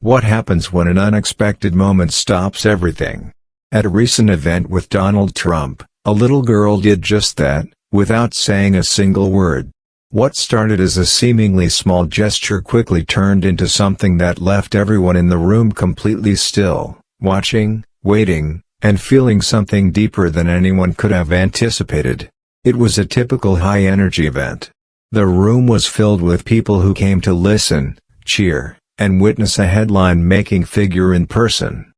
What happens when an unexpected moment stops everything? At a recent event with Donald Trump, a little girl did just that, without saying a single word. What started as a seemingly small gesture quickly turned into something that left everyone in the room completely still, watching, waiting, and feeling something deeper than anyone could have anticipated. It was a typical high-energy event. The room was filled with people who came to listen, cheer, and witness a headline-making figure in person.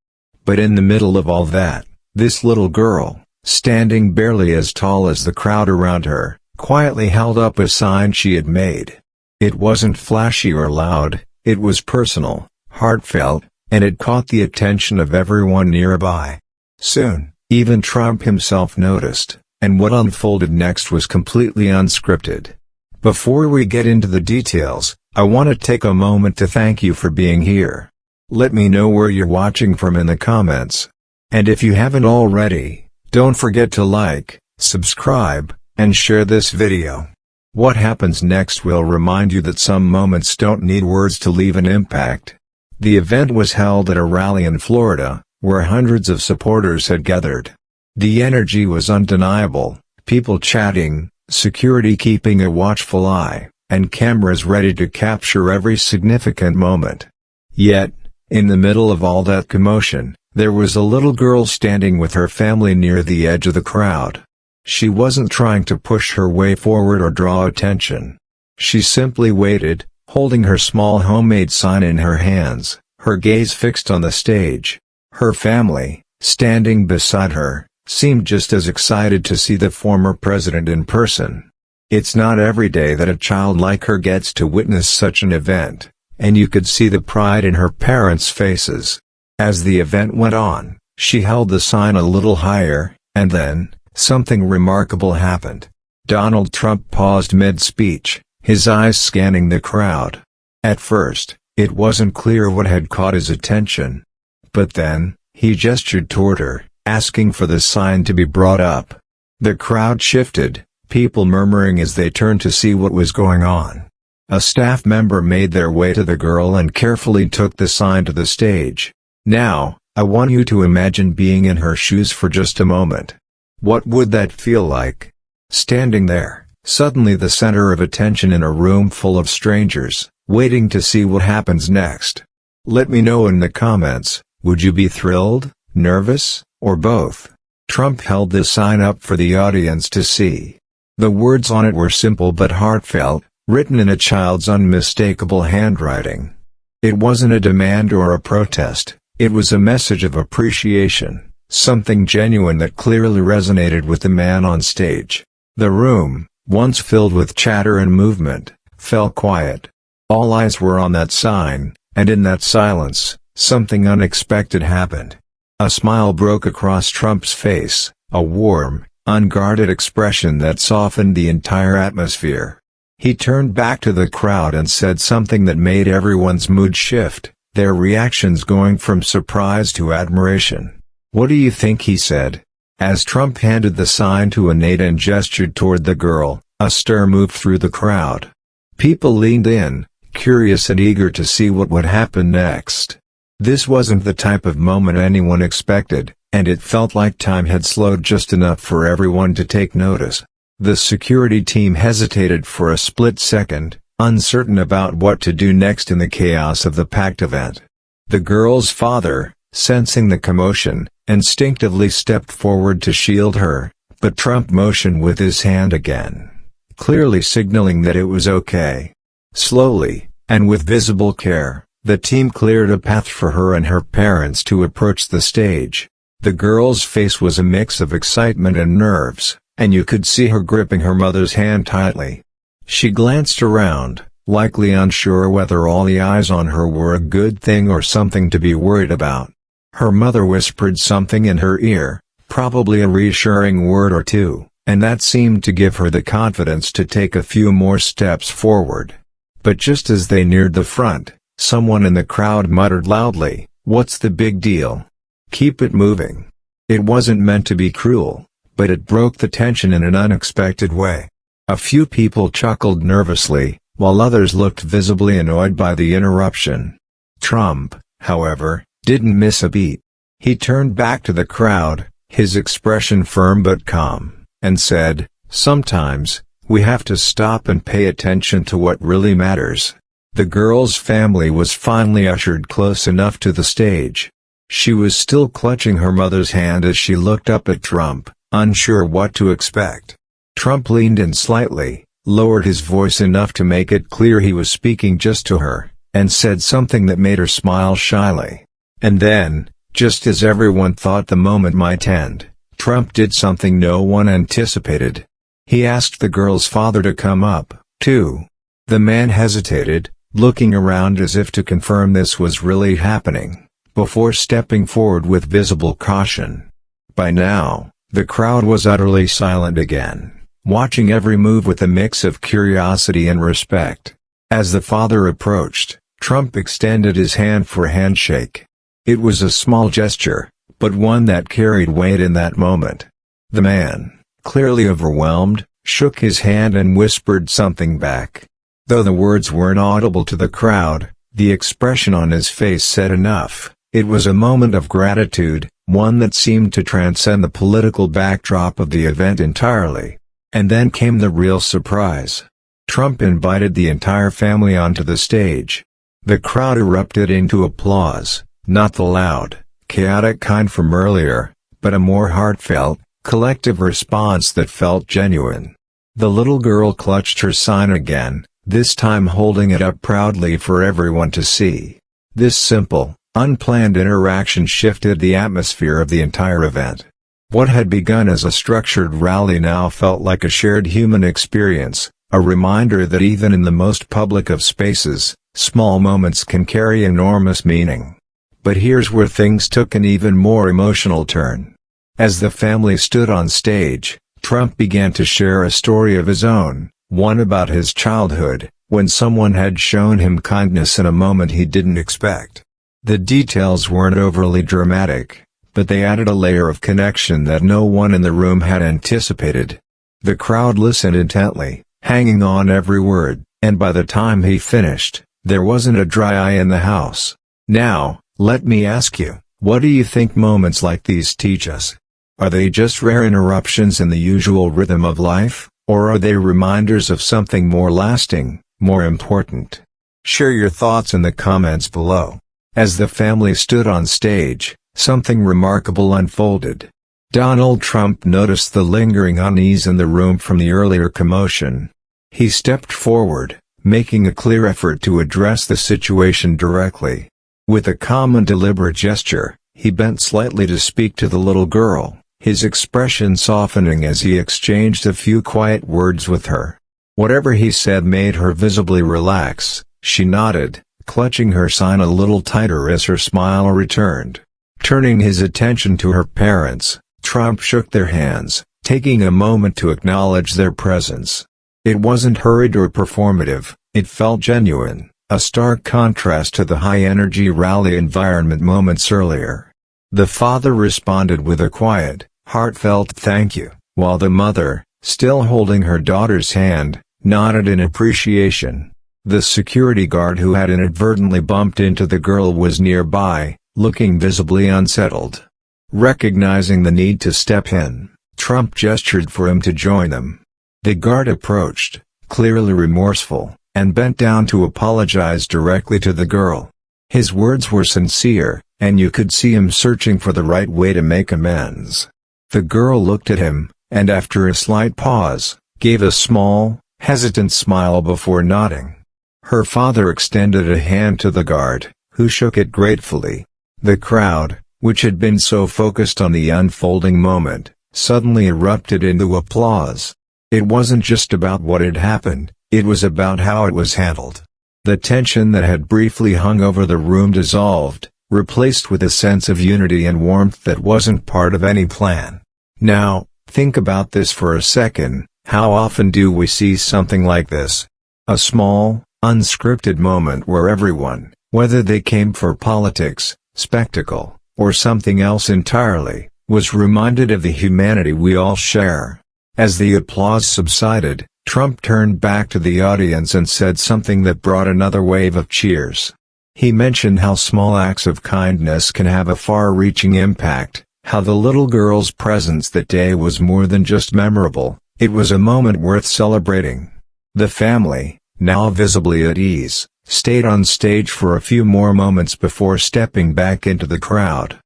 But in the middle of all that, this little girl, standing barely as tall as the crowd around her, quietly held up a sign she had made. It wasn't flashy or loud, it was personal, heartfelt, and it caught the attention of everyone nearby. Soon, even Trump himself noticed, and what unfolded next was completely unscripted. Before we get into the details, I want to take a moment to thank you for being here. Let me know where you're watching from in the comments. And if you haven't already, don't forget to like, subscribe, and share this video. What happens next will remind you that some moments don't need words to leave an impact. The event was held at a rally in Florida, where hundreds of supporters had gathered. The energy was undeniable, people chatting, security keeping a watchful eye, and cameras ready to capture every significant moment. Yet, in the middle of all that commotion, there was a little girl standing with her family near the edge of the crowd. She wasn't trying to push her way forward or draw attention. She simply waited, holding her small homemade sign in her hands, her gaze fixed on the stage. Her family, standing beside her, seemed just as excited to see the former president in person. It's not every day that a child like her gets to witness such an event, and you could see the pride in her parents' faces. As the event went on, she held the sign a little higher, and then, something remarkable happened. Donald Trump paused mid-speech, his eyes scanning the crowd. At first, it wasn't clear what had caught his attention. But then, he gestured toward her, asking for the sign to be brought up. The crowd shifted, people murmuring as they turned to see what was going on. A staff member made their way to the girl and carefully took the sign to the stage. Now, I want you to imagine being in her shoes for just a moment. What would that feel like? Standing there, suddenly the center of attention in a room full of strangers, waiting to see what happens next. Let me know in the comments, would you be thrilled, nervous, or both? Trump held this sign up for the audience to see. The words on it were simple but heartfelt, written in a child's unmistakable handwriting. It wasn't a demand or a protest, it was a message of appreciation, something genuine that clearly resonated with the man on stage. The room, once filled with chatter and movement, fell quiet. All eyes were on that sign, and in that silence, something unexpected happened. A smile broke across Trump's face, a warm, unguarded expression that softened the entire atmosphere. He turned back to the crowd and said something that made everyone's mood shift, their reactions going from surprise to admiration. "What do you think?" he said. As Trump handed the sign to Anita and gestured toward the girl, a stir moved through the crowd. People leaned in, curious and eager to see what would happen next. This wasn't the type of moment anyone expected, and it felt like time had slowed just enough for everyone to take notice. The security team hesitated for a split second, uncertain about what to do next in the chaos of the packed event. The girl's father, sensing the commotion, instinctively stepped forward to shield her, but Trump motioned with his hand again, clearly signaling that it was okay. Slowly, and with visible care, the team cleared a path for her and her parents to approach the stage. The girl's face was a mix of excitement and nerves, and you could see her gripping her mother's hand tightly. She glanced around, likely unsure whether all the eyes on her were a good thing or something to be worried about. Her mother whispered something in her ear, probably a reassuring word or two, and that seemed to give her the confidence to take a few more steps forward. But just as they neared the front, someone in the crowd muttered loudly, "What's the big deal? Keep it moving." It wasn't meant to be cruel, but it broke the tension in an unexpected way. A few people chuckled nervously, while others looked visibly annoyed by the interruption. Trump, however, didn't miss a beat. He turned back to the crowd, his expression firm but calm, and said, "Sometimes, we have to stop and pay attention to what really matters." The girl's family was finally ushered close enough to the stage. She was still clutching her mother's hand as she looked up at Trump, unsure what to expect. Trump leaned in slightly, lowered his voice enough to make it clear he was speaking just to her, and said something that made her smile shyly. And then, just as everyone thought the moment might end, Trump did something no one anticipated. He asked the girl's father to come up, too. The man hesitated, looking around as if to confirm this was really happening, before stepping forward with visible caution. By now, the crowd was utterly silent again, watching every move with a mix of curiosity and respect. As the father approached, Trump extended his hand for a handshake. It was a small gesture, but one that carried weight in that moment. The man, clearly overwhelmed, shook his hand and whispered something back. Though the words weren't audible to the crowd, the expression on his face said enough. It was a moment of gratitude, one that seemed to transcend the political backdrop of the event entirely. And then came the real surprise. Trump invited the entire family onto the stage. The crowd erupted into applause, not the loud, chaotic kind from earlier, but a more heartfelt, collective response that felt genuine. The little girl clutched her sign again, this time holding it up proudly for everyone to see. This simple, unplanned interaction shifted the atmosphere of the entire event. What had begun as a structured rally now felt like a shared human experience, a reminder that even in the most public of spaces, small moments can carry enormous meaning. But here's where things took an even more emotional turn. As the family stood on stage, Trump began to share a story of his own, one about his childhood, when someone had shown him kindness in a moment he didn't expect. The details weren't overly dramatic, but they added a layer of connection that no one in the room had anticipated. The crowd listened intently, hanging on every word, and by the time he finished, there wasn't a dry eye in the house. Now, let me ask you, what do you think moments like these teach us? Are they just rare interruptions in the usual rhythm of life, or are they reminders of something more lasting, more important? Share your thoughts in the comments below. As the family stood on stage, something remarkable unfolded. Donald Trump noticed the lingering unease in the room from the earlier commotion. He stepped forward, making a clear effort to address the situation directly. With a calm and deliberate gesture, he bent slightly to speak to the little girl, his expression softening as he exchanged a few quiet words with her. Whatever he said made her visibly relax. She nodded, clutching her sign a little tighter as her smile returned. Turning his attention to her parents, Trump shook their hands, taking a moment to acknowledge their presence. It wasn't hurried or performative, it felt genuine, a stark contrast to the high-energy rally environment moments earlier. The father responded with a quiet, heartfelt thank you, while the mother, still holding her daughter's hand, nodded in appreciation. The security guard who had inadvertently bumped into the girl was nearby, looking visibly unsettled. Recognizing the need to step in, Trump gestured for him to join them. The guard approached, clearly remorseful, and bent down to apologize directly to the girl. His words were sincere, and you could see him searching for the right way to make amends. The girl looked at him, and after a slight pause, gave a small, hesitant smile before nodding. Her father extended a hand to the guard, who shook it gratefully. The crowd, which had been so focused on the unfolding moment, suddenly erupted into applause. It wasn't just about what had happened, it was about how it was handled. The tension that had briefly hung over the room dissolved, replaced with a sense of unity and warmth that wasn't part of any plan. Now, think about this for a second. How often do we see something like this? A small, unscripted moment where everyone, whether they came for politics, spectacle, or something else entirely, was reminded of the humanity we all share. As the applause subsided, Trump turned back to the audience and said something that brought another wave of cheers. He mentioned how small acts of kindness can have a far-reaching impact, how the little girl's presence that day was more than just memorable, it was a moment worth celebrating. The family, now visibly at ease, stayed on stage for a few more moments before stepping back into the crowd.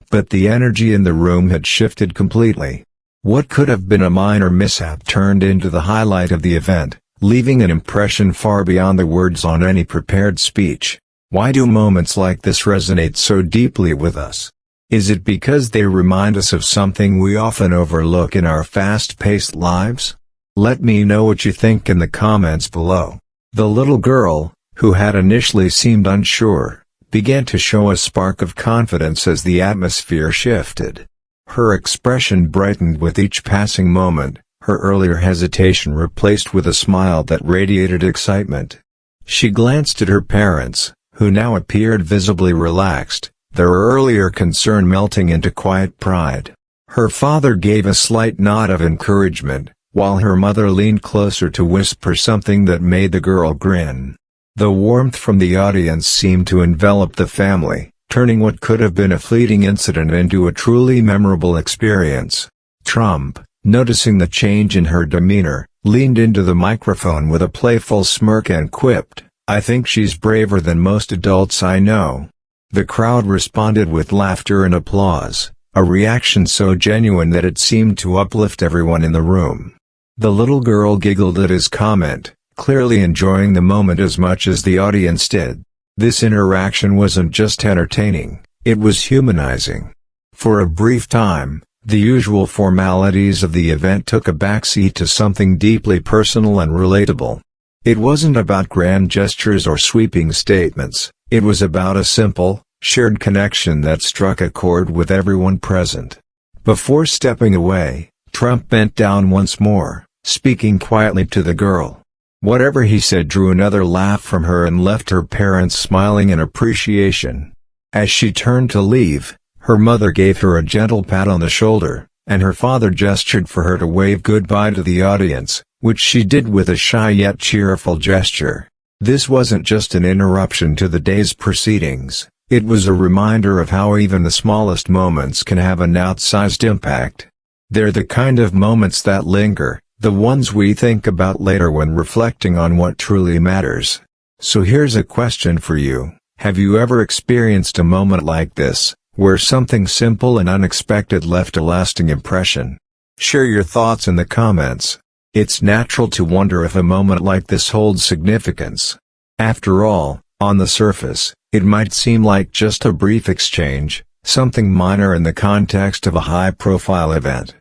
But the energy in the room had shifted completely. What could have been a minor mishap turned into the highlight of the event, leaving an impression far beyond the words on any prepared speech. Why do moments like this resonate so deeply with us? Is it because they remind us of something we often overlook in our fast-paced lives? Let me know what you think in the comments below. The little girl, who had initially seemed unsure, began to show a spark of confidence as the atmosphere shifted. Her expression brightened with each passing moment, her earlier hesitation replaced with a smile that radiated excitement. She glanced at her parents, who now appeared visibly relaxed, their earlier concern melting into quiet pride. Her father gave a slight nod of encouragement, while her mother leaned closer to whisper something that made the girl grin. The warmth from the audience seemed to envelop the family, turning what could have been a fleeting incident into a truly memorable experience. Trump, noticing the change in her demeanor, leaned into the microphone with a playful smirk and quipped, "I think she's braver than most adults I know." The crowd responded with laughter and applause, a reaction so genuine that it seemed to uplift everyone in the room. The little girl giggled at his comment, clearly enjoying the moment as much as the audience did. This interaction wasn't just entertaining, it was humanizing. For a brief time, the usual formalities of the event took a backseat to something deeply personal and relatable. It wasn't about grand gestures or sweeping statements, it was about a simple, shared connection that struck a chord with everyone present. Before stepping away, Trump bent down once more, speaking quietly to the girl. Whatever he said drew another laugh from her and left her parents smiling in appreciation. As she turned to leave, her mother gave her a gentle pat on the shoulder, and her father gestured for her to wave goodbye to the audience, which she did with a shy yet cheerful gesture. This wasn't just an interruption to the day's proceedings, it was a reminder of how even the smallest moments can have an outsized impact. They're the kind of moments that linger, the ones we think about later when reflecting on what truly matters. So here's a question for you: have you ever experienced a moment like this, where something simple and unexpected left a lasting impression? Share your thoughts in the comments. It's natural to wonder if a moment like this holds significance. After all, on the surface, it might seem like just a brief exchange, something minor in the context of a high-profile event.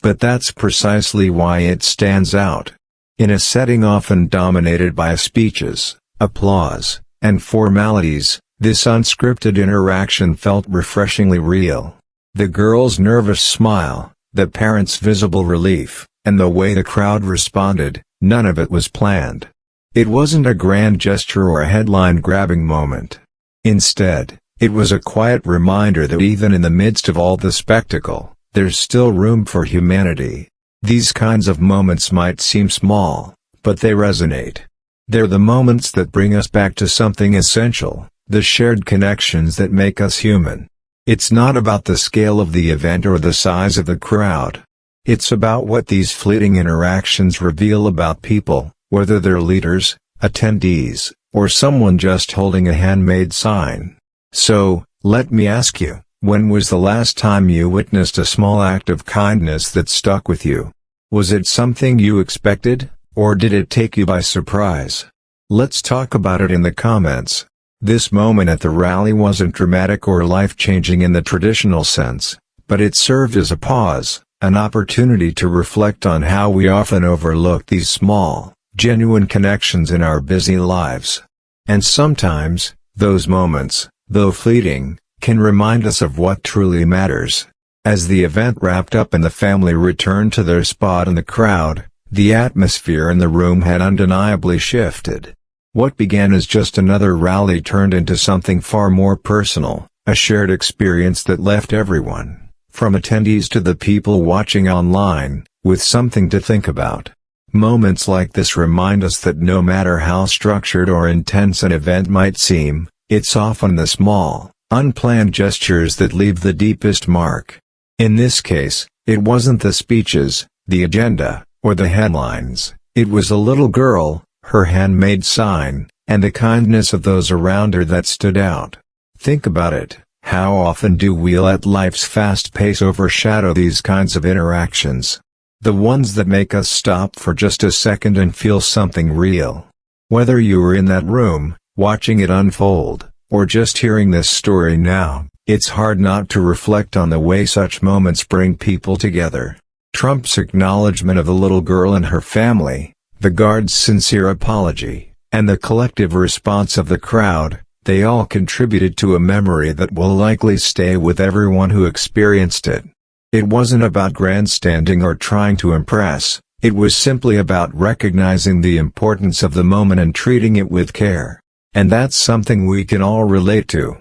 But that's precisely why it stands out. In a setting often dominated by speeches, applause, and formalities, this unscripted interaction felt refreshingly real. The girl's nervous smile, the parents' visible relief, and the way the crowd responded, none of it was planned. It wasn't a grand gesture or a headline-grabbing moment. Instead, it was a quiet reminder that even in the midst of all the spectacle, there's still room for humanity. These kinds of moments might seem small, but they resonate. They're the moments that bring us back to something essential, the shared connections that make us human. It's not about the scale of the event or the size of the crowd. It's about what these fleeting interactions reveal about people, whether they're leaders, attendees, or someone just holding a handmade sign. So, let me ask you, when was the last time you witnessed a small act of kindness that stuck with you? Was it something you expected, or did it take you by surprise? Let's talk about it in the comments. This moment at the rally wasn't dramatic or life-changing in the traditional sense, but it served as a pause, an opportunity to reflect on how we often overlook these small, genuine connections in our busy lives. And sometimes, those moments, though fleeting, can remind us of what truly matters. As the event wrapped up and the family returned to their spot in the crowd, the atmosphere in the room had undeniably shifted. What began as just another rally turned into something far more personal, a shared experience that left everyone, from attendees to the people watching online, with something to think about. Moments like this remind us that no matter how structured or intense an event might seem, It's often the small, unplanned gestures that leave the deepest mark. In this case, it wasn't the speeches, the agenda, or the headlines. It was a little girl, her handmade sign, and the kindness of those around her that stood out. Think about it. How often do we let life's fast pace overshadow these kinds of interactions? The ones that make us stop for just a second and feel something real. Whether you were in that room, watching it unfold, or just hearing this story now, it's hard not to reflect on the way such moments bring people together. Trump's acknowledgement of the little girl and her family, the guard's sincere apology, and the collective response of the crowd, they all contributed to a memory that will likely stay with everyone who experienced it. It wasn't about grandstanding or trying to impress, it was simply about recognizing the importance of the moment and treating it with care. And that's something we can all relate to.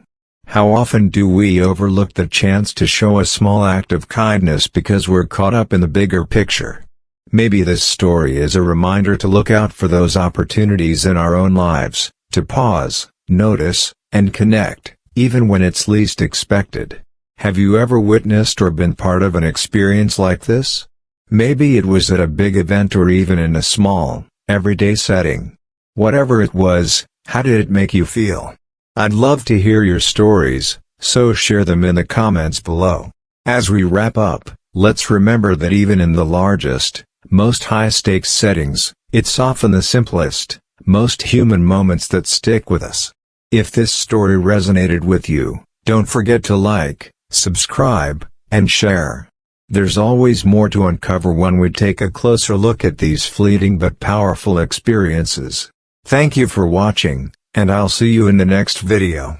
How often do we overlook the chance to show a small act of kindness because we're caught up in the bigger picture? Maybe this story is a reminder to look out for those opportunities in our own lives, to pause, notice, and connect, even when it's least expected. Have you ever witnessed or been part of an experience like this? Maybe it was at a big event or even in a small, everyday setting. Whatever it was, how did it make you feel? I'd love to hear your stories, so share them in the comments below. As we wrap up, let's remember that even in the largest, most high-stakes settings, it's often the simplest, most human moments that stick with us. If this story resonated with you, don't forget to like, subscribe, and share. There's always more to uncover when we take a closer look at these fleeting but powerful experiences. Thank you for watching, and I'll see you in the next video.